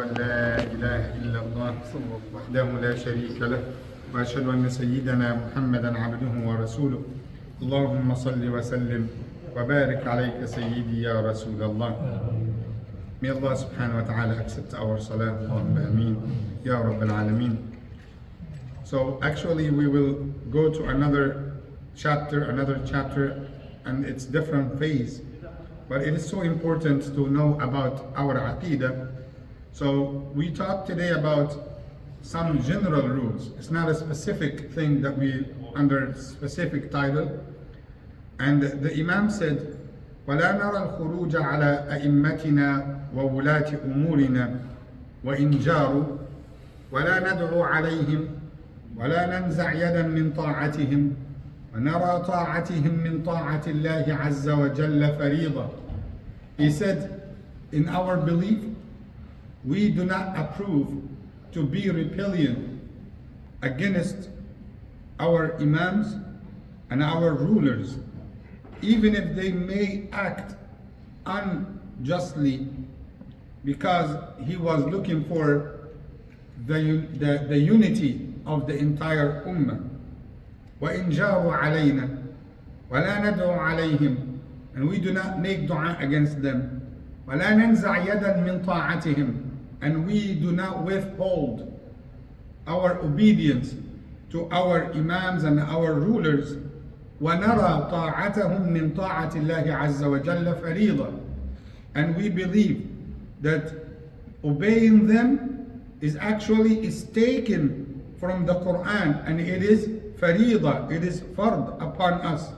لا إله إلا الله وحده لا شريك له وأشهد أن سيدنا محمدا عبده ورسوله اللهم صل وسلم وبارك عليك سيدي يا رسول الله. May Allah subhanahu wa ta'ala accept our salah. Allahumma ameen. Ya Rabbil Alameen. So actually we will go to another chapter, and it's different phase. But it is so important to know about our Akeeda. So we talked today about some general rules. It's not a specific thing that we under specific title. And the Imam said, وَلَا نَرَى الْخُرُوجَ عَلَىٰ أَئِمَّتِنَا وَوُلَاةِ أُمُورِنَا وَإِنْ جَارُوا وَلَا نَدْعُو عَلَيْهِمْ وَلَا نَنْزَعْ يَدًا مِنْ طَاعَتِهِمْ وَنَرَى طَاعَتِهِمْ مِنْ طَاعَةِ اللَّهِ عَزَّ وَجَلَّ فَرِيضًا. He said, in our belief, we do not approve to be rebellion against our imams and our rulers, even if they may act unjustly, because he was looking for the unity of the entire ummah. وَإِنْ جَارُوا عَلَيْنَا وَلَا نَدْعُو عَلَيْهِمْ, and we do not make dua against them. وَلَا نَنْزَعْ يَدًا مِنْ طَاعَتِهِمْ, and we do not withhold our obedience to our imams and our rulers. وَنَرَى طَاعَتَهُمْ مِنْ طَاعَةِ اللَّهِ عَزَّ وَجَلَّ فَرِيضًا, and we believe that obeying them is taken from the Quran, and it is farida, it is fard upon us.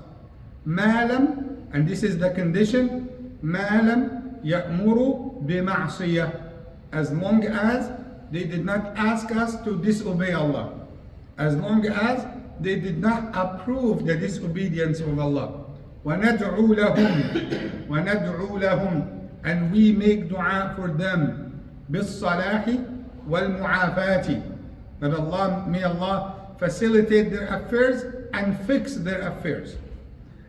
مَا لَمْ, and this is the condition, مَا لَمْ يَأْمُرُوا بِمَعْصِيَةٍ, as long as they did not ask us to disobey Allah, as long as they did not approve the disobedience of Allah. وَنَدْعُو لَهُمْ, and we make dua for them. بِالصَّلَاحِ وَالْمُعَافَاةِ, that may Allah facilitate their affairs and fix their affairs.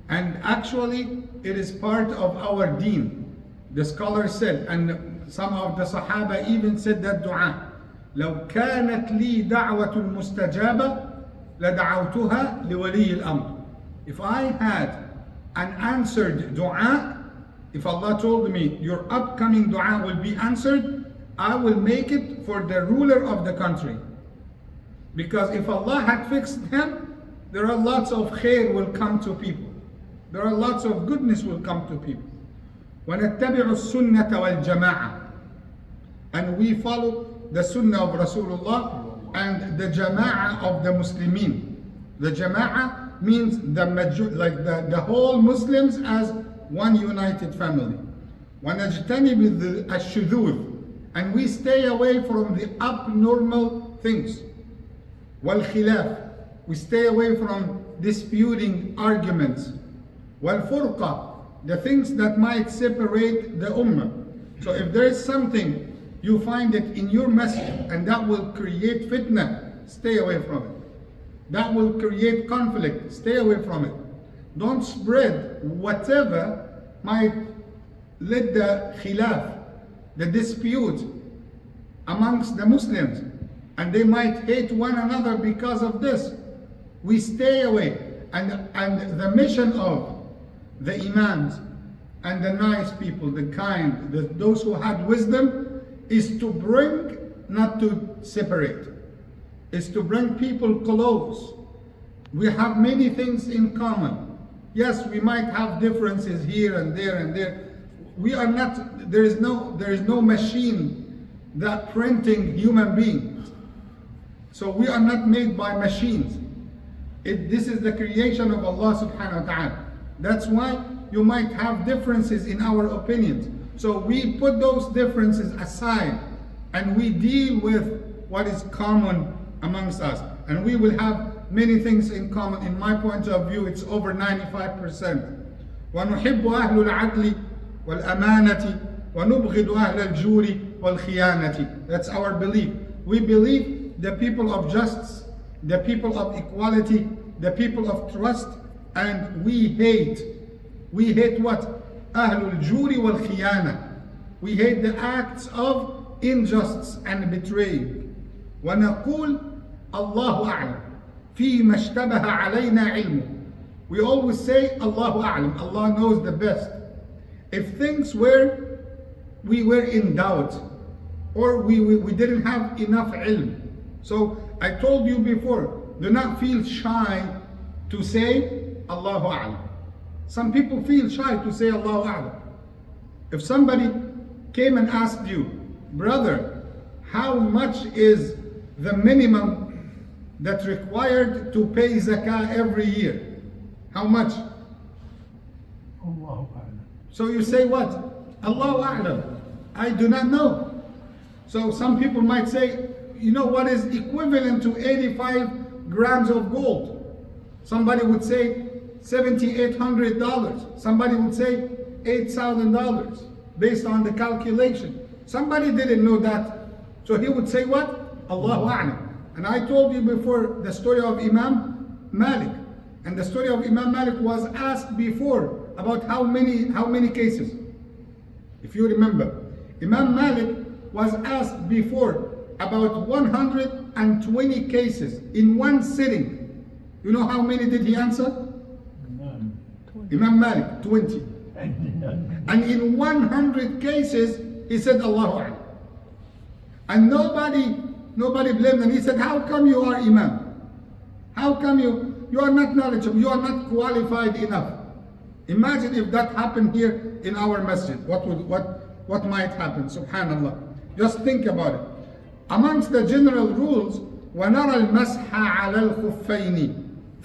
And actually, it is part of our deen. The scholar said, and some of the Sahaba even said that dua, لو كانت لي دعوة مستجابة لدعوتها لولي الأمر. If I had an answered dua, if Allah told me your upcoming dua will be answered, I will make it for the ruler of the country. Because if Allah had fixed him, there are lots of khair will come to people. There are lots of goodness will come to people. وَنَتَّبِعُ السُّنَّةَ وَالْجَمَاعَةِ, and we follow the sunnah of Rasulullah and the jama'ah of the Muslimin. The jama'ah means the whole Muslims as one united family. وَنَجْتَنِبِ الشُّذُوذ, and we stay away from the abnormal things. وَالْخِلَافِ, we stay away from disputing arguments. وَالْفُرْقَةِ, the things that might separate the ummah. So if there is something you find it in your masjid and that will create fitna, stay away from it. That will create conflict, stay away from it. Don't spread whatever might lead the khilaf, the dispute amongst the Muslims, and they might hate one another because of this. We stay away. And the mission of the imams and the nice people, the kind, those who had wisdom, is to bring, not to separate. Is to bring people close. We have many things in common. Yes, we might have differences here and there and there. We are not, there is no machine that printing human beings. So we are not made by machines. This is the creation of Allah subhanahu wa ta'ala. That's why you might have differences in our opinions. So we put those differences aside and we deal with what is common amongst us. And we will have many things in common. In my point of view, it's over 95%. وَنُحِبُّ أَهْلُ الْعَدْلِ وَالْأَمَانَةِ وَنُبْغِضُ أَهْلَ الْجُورِ وَالْخِيَانَةِ. That's our belief. We believe the people of justice, the people of equality, the people of trust, and we hate what? Ahlul Juri wal Khiyana. We hate the acts of injustice and betraying. ونقول الله أعلم فيما اشتبه علينا علمه. We always say الله أعلم, Allah knows the best. If things we were in doubt, or we didn't have enough ilm. So I told you before, do not feel shy to say Allahu A'lam. Some people feel shy to say Allahu A'lam. If somebody came and asked you, brother, how much is the minimum that's required to pay zakah every year? How much? Allahu A'lam. So you say what? Allahu A'lam. I do not know. So some people might say, you know what is equivalent to 85 grams of gold? Somebody would say $7,800. Somebody would say $8,000 based on the calculation. Somebody didn't know that. So he would say what? Allahu A'lam. And I told you before the story of Imam Malik. And the story of Imam Malik was asked before about how many cases. If you remember, Imam Malik was asked before about 120 cases in one sitting. You know how many did he answer? None. Imam Malik, 20. And in 100 cases, he said Allahu A'lam. And nobody blamed him. He said, how come you are Imam? How come you are not knowledgeable, you are not qualified enough? Imagine if that happened here in our masjid. What might happen? Subhanallah. Just think about it. Amongst the general rules, وَنَرَى الْمَسْحَ عَلَى الْخُفَّيْنِ